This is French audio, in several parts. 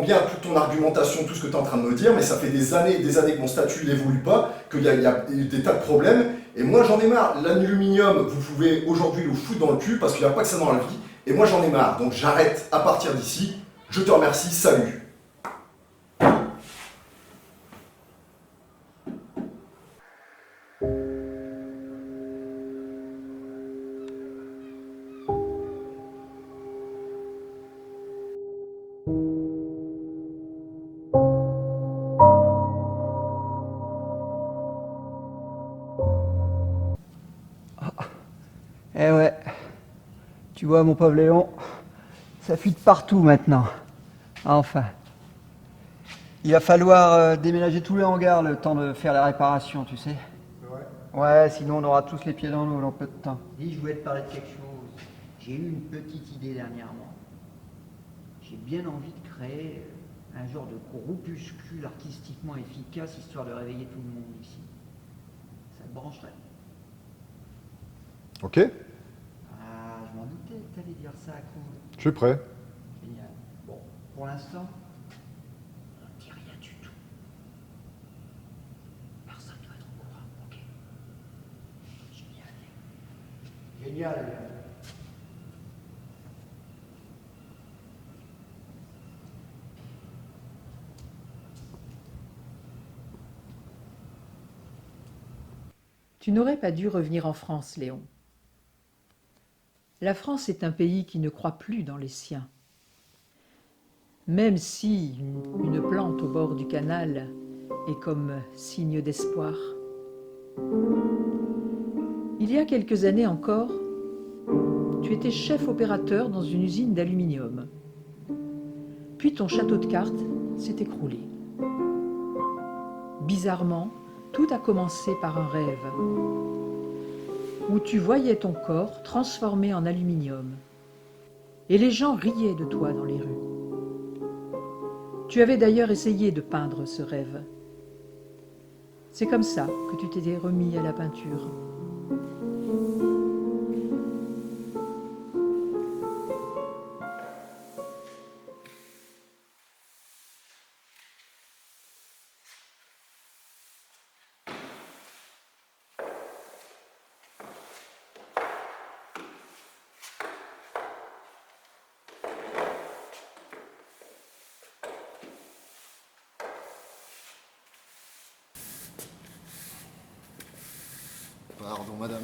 bien toute ton argumentation, tout ce que tu es en train de me dire, mais ça fait des années et des années que mon statut n'évolue pas, qu'il y a des tas de problèmes. Et moi, j'en ai marre. L'aluminium, vous pouvez aujourd'hui le foutre dans le cul parce qu'il n'y a pas que ça dans la vie. Et moi, j'en ai marre. Donc, j'arrête à partir d'ici. Je te remercie. Salut. Eh ouais, tu vois mon pauvre Léon, ça fuit de partout maintenant. Enfin, il va falloir déménager tous les hangars le temps de faire la réparation, tu sais. Ouais, sinon on aura tous les pieds dans l'eau dans peu de temps. Dis, je voulais te parler de quelque chose. J'ai eu une petite idée dernièrement. J'ai bien envie de créer un genre de groupuscule artistiquement efficace histoire de réveiller tout le monde ici. Ça te brancherait? Ok, Ah, je m'en doutais que t'allais dire ça, cool. je suis prêt. Génial. Bon, pour l'instant, on ne dit rien du tout. Personne ne doit être au courant, ok? Génial. Génial. Tu n'aurais pas dû revenir en France, Léon. La France est un pays qui ne croit plus dans les siens. Même si une plante au bord du canal est comme signe d'espoir. Il y a quelques années encore, tu étais chef opérateur dans une usine d'aluminium. Puis ton château de cartes s'est écroulé. Bizarrement, tout a commencé par un rêve, où tu voyais ton corps transformé en aluminium. Et les gens riaient de toi dans les rues. Tu avais d'ailleurs essayé de peindre ce rêve. C'est comme ça que tu t'étais remis à la peinture. Pardon, madame.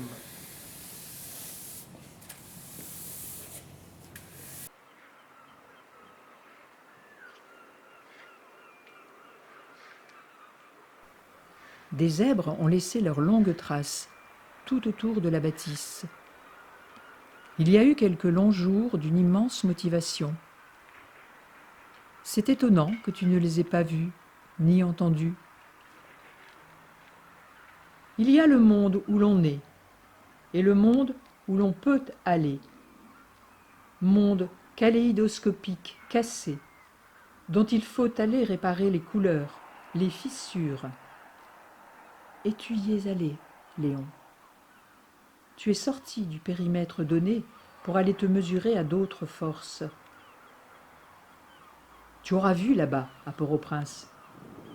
Des zèbres ont laissé leurs longues traces tout autour de la bâtisse. Il y a eu quelques longs jours d'une immense motivation. C'est étonnant que tu ne les aies pas vus, ni entendus. Il y a le monde où l'on est, et le monde où l'on peut aller. Monde kaléidoscopique, cassé, dont il faut aller réparer les couleurs, les fissures. Et tu y es allé, Léon. Tu es sorti du périmètre donné pour aller te mesurer à d'autres forces. Tu auras vu là-bas, à Port-au-Prince,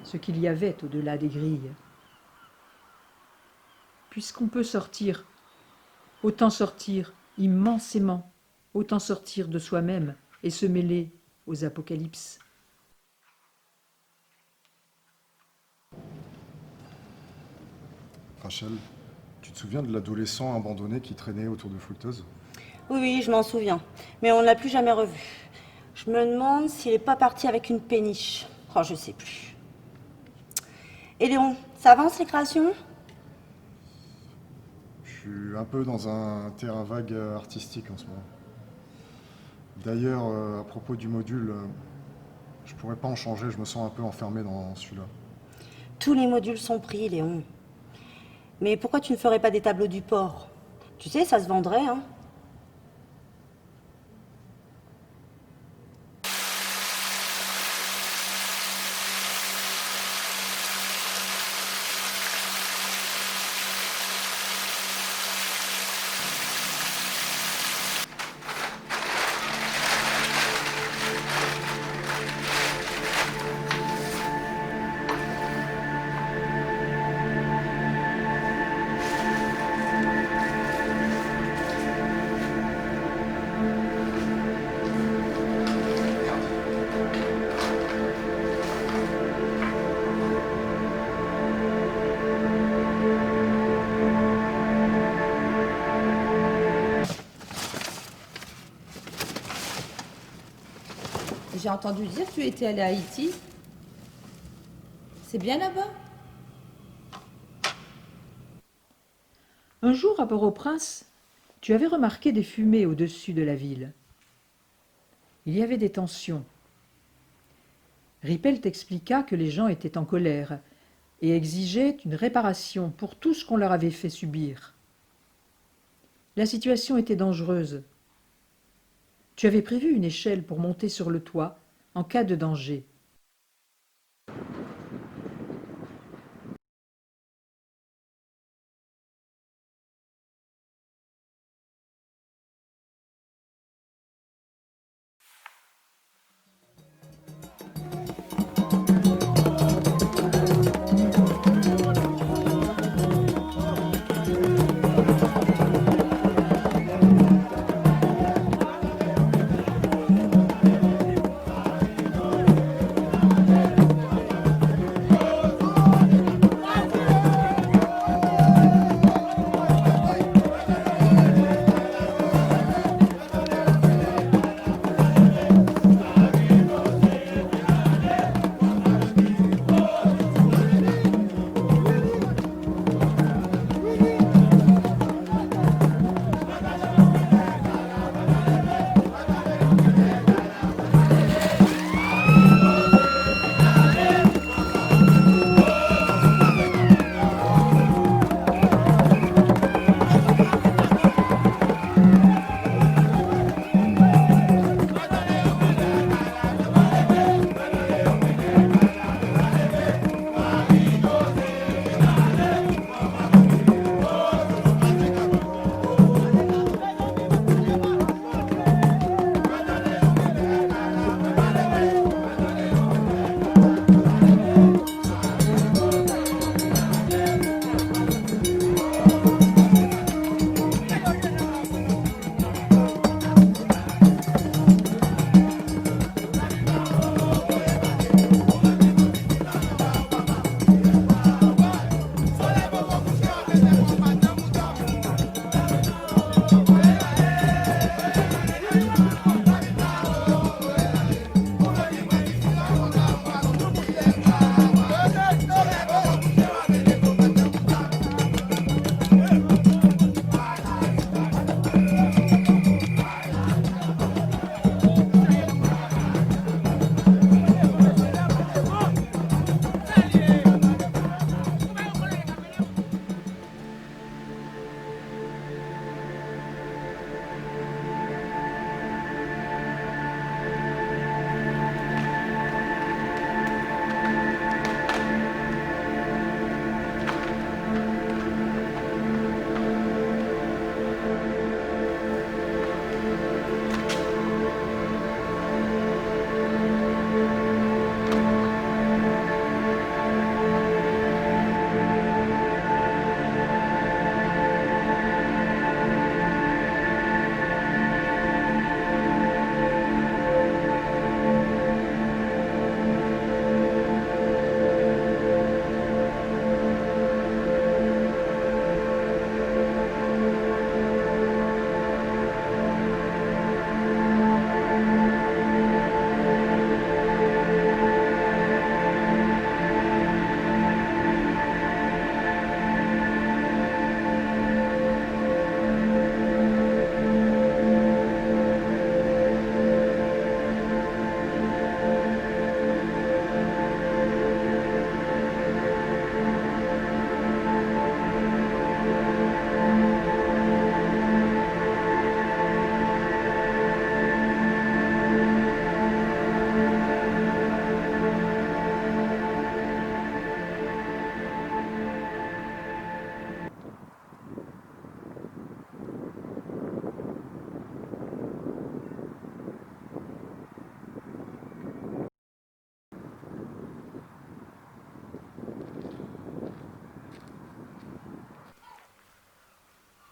ce qu'il y avait au-delà des grilles. Puisqu'on peut sortir, autant sortir immensément, autant sortir de soi-même et se mêler aux apocalypses. Rachel, tu te souviens de l'adolescent abandonné qui traînait autour de Foulteuse? Oui, oui, je m'en souviens. Mais on ne l'a plus jamais revu. Je me demande s'il n'est pas parti avec une péniche. Oh, je sais plus. Et Léon, ça avance les créations? Je suis un peu dans un terrain vague artistique en ce moment. D'ailleurs, à propos du module, je pourrais pas en changer, je me sens un peu enfermé dans celui-là. Tous les modules sont pris, Léon. Mais pourquoi tu ne ferais pas des tableaux du port? Tu sais, ça se vendrait, hein. j'ai entendu dire que tu étais allé à Haïti. C'est bien là-bas? Un jour, à Port-au-Prince, tu avais remarqué des fumées au-dessus de la ville. Il y avait des tensions. Rippel t'expliqua que les gens étaient en colère et exigeaient une réparation pour tout ce qu'on leur avait fait subir. La situation était dangereuse. Tu avais prévu une échelle pour monter sur le toit en cas de danger.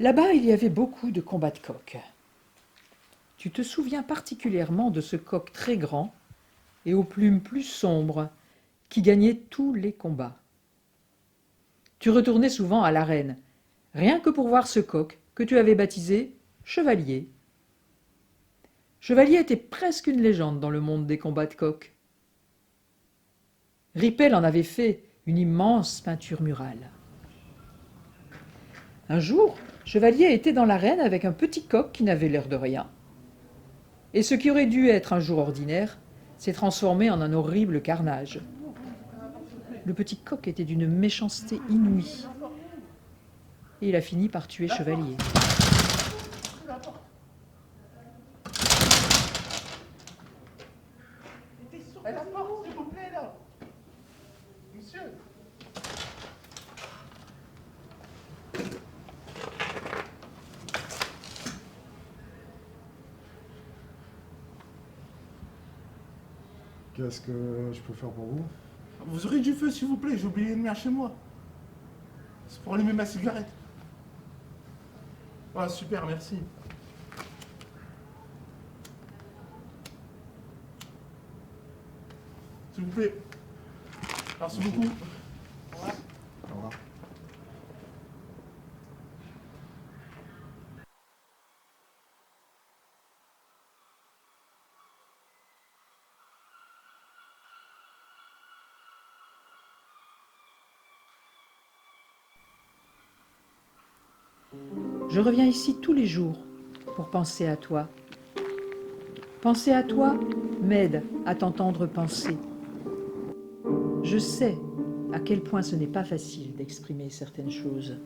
Là-bas, il y avait beaucoup de combats de coqs. Tu te souviens particulièrement de ce coq très grand et aux plumes plus sombres qui gagnait tous les combats. Tu retournais souvent à l'arène, rien que pour voir ce coq que tu avais baptisé Chevalier. Chevalier était presque une légende dans le monde des combats de coqs. Rippel en avait fait une immense peinture murale. Un jour, Chevalier était dans l'arène avec un petit coq qui n'avait l'air de rien. Et ce qui aurait dû être un jour ordinaire s'est transformé en un horrible carnage. Le petit coq était d'une méchanceté inouïe. Et il a fini par tuer Chevalier. Qu'est-ce que je peux faire pour vous? Vous aurez du feu, s'il vous plaît, j'ai oublié le mien chez moi. C'est pour allumer ma cigarette. Ah, super, merci. S'il vous plaît. Merci beaucoup. Au revoir. Je reviens ici tous les jours pour penser à toi. Penser à toi m'aide à t'entendre penser. Je sais à quel point ce n'est pas facile d'exprimer certaines choses.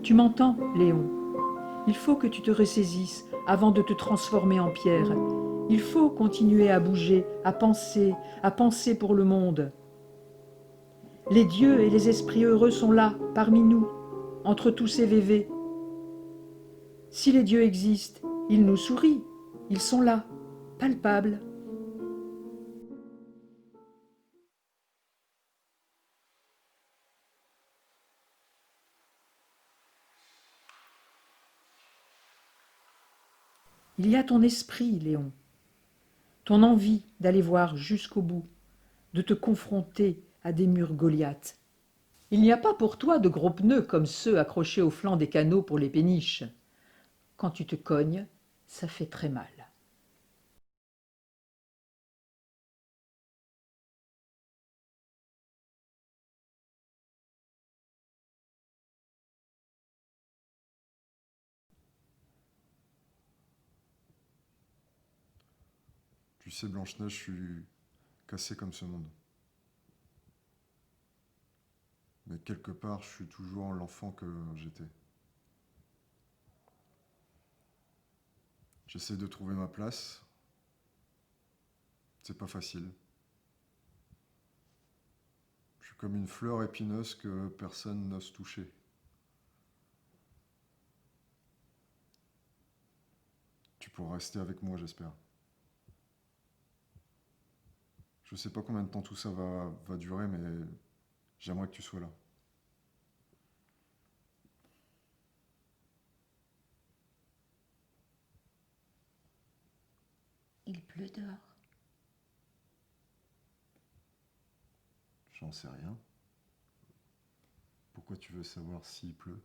Tu m'entends, Léon? Il faut que tu te ressaisisses avant de te transformer en pierre. Il faut continuer à bouger, à penser pour le monde. Les dieux et les esprits heureux sont là, parmi nous, entre tous ces vévés. Si les dieux existent, ils nous sourient, ils sont là, palpables. Il y a ton esprit, Léon, ton envie d'aller voir jusqu'au bout, de te confronter à des murs Goliath. Il n'y a pas pour toi de gros pneus comme ceux accrochés au flanc des canaux pour les péniches. Quand tu te cognes, ça fait très mal. Tu sais, Blanche-Neige, je suis cassé comme ce monde. Mais quelque part, je suis toujours l'enfant que j'étais. J'essaie de trouver ma place. C'est pas facile. Je suis comme une fleur épineuse que personne n'ose toucher. Tu pourras rester avec moi, j'espère. Je sais pas combien de temps tout ça va durer, mais j'aimerais que tu sois là. Il pleut dehors. J'en sais rien. Pourquoi tu veux savoir s'il pleut?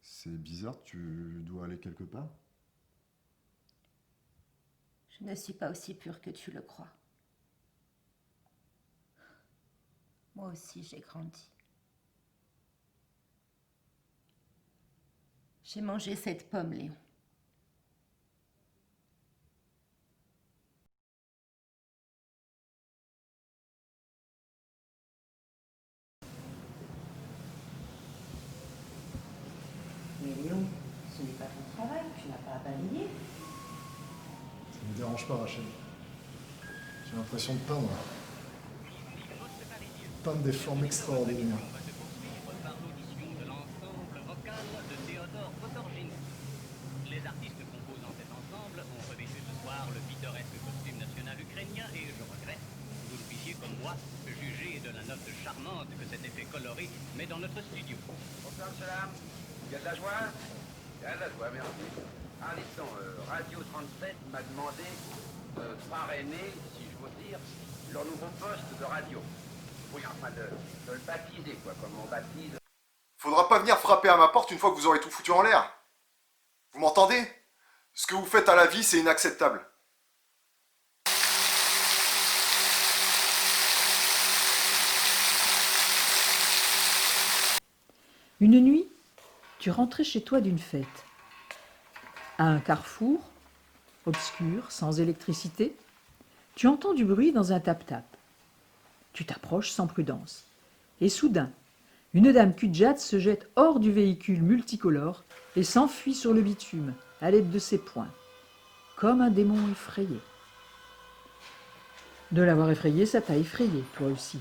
C'est bizarre, tu dois aller quelque part? Je ne suis pas aussi pure que tu le crois. Moi aussi, j'ai grandi. J'ai mangé cette pomme, Léon. Mais Léon, ce n'est pas ton travail, tu n'as pas à balayer. Ça ne me dérange pas, Rachel. J'ai l'impression de peindre. Peindre des formes extraordinaires. Les artistes composant cet ensemble ont revêtu ce soir le pittoresque costume national ukrainien et je regrette, vous ne puissiez comme moi juger de la note charmante que cet effet coloré met dans notre studio. Bonsoir, salam. Il y a de la joie? Il y a de la joie, merci. Ah, dites-donc, Radio 37 m'a demandé de parrainer, si je veux dire, leur nouveau poste de radio. Oui, enfin, de le baptiser, quoi, comme on baptise. Faudra pas venir frapper à ma porte une fois que vous aurez tout foutu en l'air. Vous m'entendez? Ce que vous faites à la vie, c'est inacceptable. Une nuit, tu rentrais chez toi d'une fête. À un carrefour, obscur, sans électricité, tu entends du bruit dans un tap-tap. Tu t'approches sans prudence. Et soudain, une dame cul-de-jatte se jette hors du véhicule multicolore et s'enfuit sur le bitume à l'aide de ses poings, comme un démon effrayé. De l'avoir effrayé, ça t'a effrayé, toi aussi.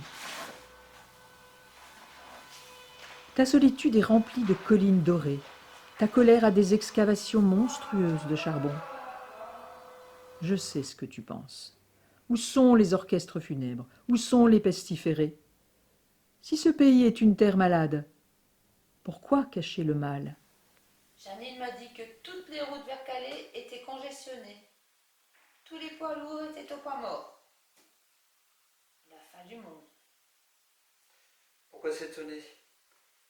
Ta solitude est remplie de collines dorées. Ta colère a des excavations monstrueuses de charbon. Je sais ce que tu penses. Où sont les orchestres funèbres? Où sont les pestiférés? Si ce pays est une terre malade, pourquoi cacher le mal? Janine m'a dit que toutes les routes vers Calais étaient congestionnées. Tous les poids lourds étaient au point mort. La fin du monde. Pourquoi s'étonner?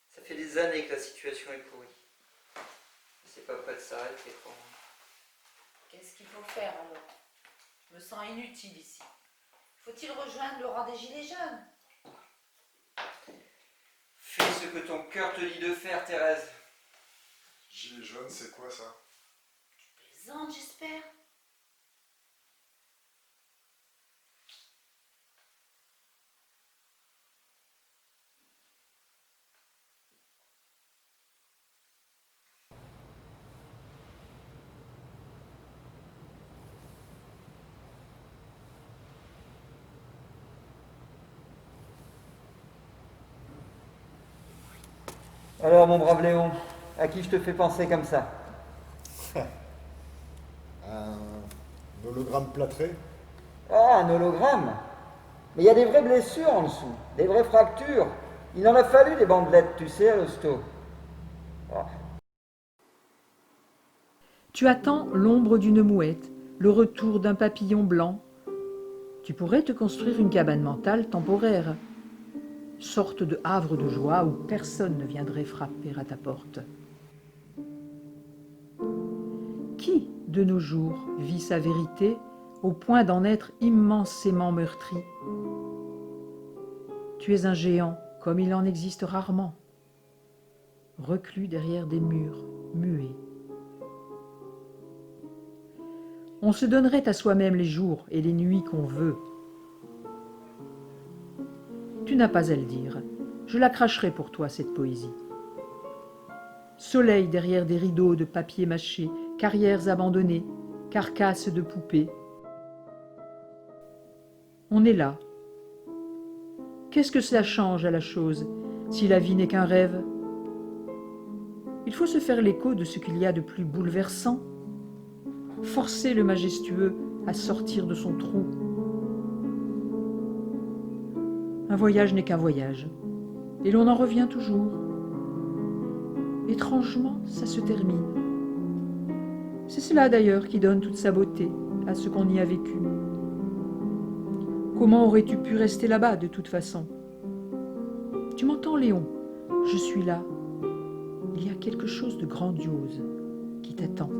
Ça fait des années que la situation est pourrie. C'est pas prêt de s'arrêter pour moi. Qu'est-ce qu'il faut faire alors? Je me sens inutile ici. Faut-il rejoindre le rang des gilets jaunes? Fais ce que ton cœur te dit de faire, Thérèse. Gilets jaunes, c'est quoi ça? Tu plaisantes, j'espère. Alors, mon brave Léon, à qui je te fais penser comme ça? Un hologramme plâtré? Ah, un hologramme. Mais il y a des vraies blessures en dessous, des vraies fractures. Il en a fallu des bandelettes, tu sais, Rosto. Oh. Tu attends l'ombre d'une mouette, le retour d'un papillon blanc. Tu pourrais te construire une cabane mentale temporaire, sorte de havre de joie où personne ne viendrait frapper à ta porte. Qui, de nos jours, vit sa vérité au point d'en être immensément meurtri? Tu es un géant, comme il en existe rarement, reclus derrière des murs, muets. On se donnerait à soi-même les jours et les nuits qu'on veut. Tu n'as pas à le dire, je la cracherai pour toi, cette poésie. Soleil derrière des rideaux de papier mâché, carrières abandonnées, carcasses de poupées. On est là. Qu'est-ce que cela change à la chose, si la vie n'est qu'un rêve? Il faut se faire l'écho de ce qu'il y a de plus bouleversant, forcer le majestueux à sortir de son trou. Un voyage n'est qu'un voyage, et l'on en revient toujours. Étrangement, ça se termine. C'est cela d'ailleurs qui donne toute sa beauté à ce qu'on y a vécu. Comment aurais-tu pu rester là-bas de toute façon? Tu m'entends, Léon? Je suis là. Il y a quelque chose de grandiose qui t'attend.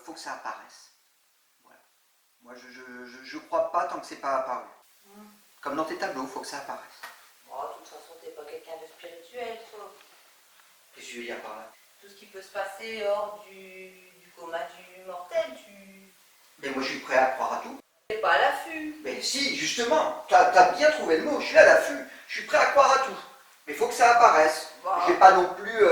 Faut que ça apparaisse. Voilà. Moi, je crois pas tant que c'est pas apparu. Comme dans tes tableaux, faut que ça apparaisse. Oh, de toute façon, t'es pas quelqu'un de spirituel, toi. Qu'est-ce que je veux dire par là? Tout ce qui peut se passer hors du coma du mortel, tu Mais moi, je suis prêt à croire à tout. n'es pas à l'affût. Mais si, justement, t'as bien trouvé le mot, je suis à l'affût, je suis prêt à croire à tout. Mais il faut que ça apparaisse. Bah. Je vais pas non plus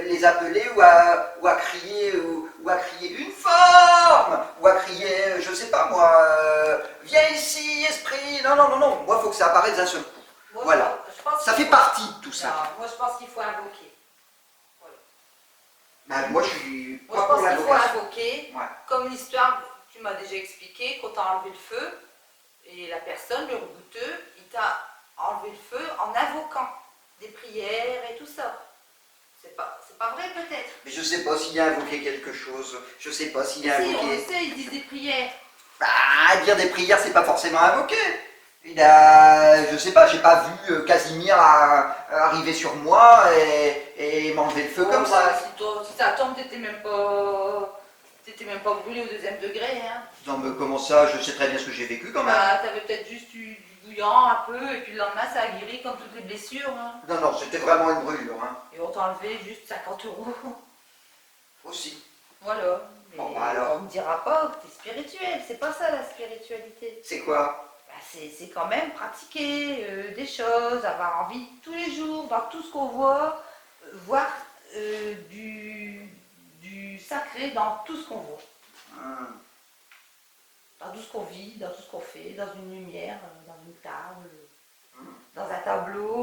les appeler ou à crier une forme, ou à crier, je sais pas moi, viens ici, esprit. Non, non, non, non, moi il faut que ça apparaisse d'un seul coup. Moi, Voilà. je pense Ça qu'il fait faut- partie de tout ça. Non, moi je pense qu'il faut invoquer. Ben, moi je suis Moi pas je pour pense qu'il faut l'invocation. invoquer, Ouais. comme l'histoire que tu m'as déjà expliqué, quand tu as enlevé le feu, et la personne, le rebouteux, il t'a enlevé le feu en invoquant des prières et tout ça. C'est pas vrai peut-être. Mais je sais pas s'il a invoqué quelque chose, je sais pas s'il a Si, on le invoqué. sait, ils disent des prières. Bah, dire des prières, c'est pas forcément invoquer. Il a, je sais pas, j'ai pas vu Casimir arriver sur moi et m'enlever le feu comme ça. Si ça tombe, t'étais même pas brûlé au 2e degré. Hein. Non, mais comment ça, je sais très bien ce que j'ai vécu quand même. Bah, t'avais peut-être juste eu du bouillant un peu, et puis le lendemain ça a guéri comme toutes les blessures. Hein. Non, non, c'était vraiment une brûlure, hein. Et on t'a enlevé juste 50 €. Aussi. Voilà. Mais Bon, bah alors. on ne dira pas que t'es spirituel, c'est pas ça la spiritualité. C'est quoi? Bah, c'est quand même pratiquer des choses, avoir envie tous les jours, dans tout ce qu'on voit, voir du sacré dans tout ce qu'on voit. Dans tout ce qu'on vit, dans tout ce qu'on fait, dans une lumière, dans une table, dans un tableau,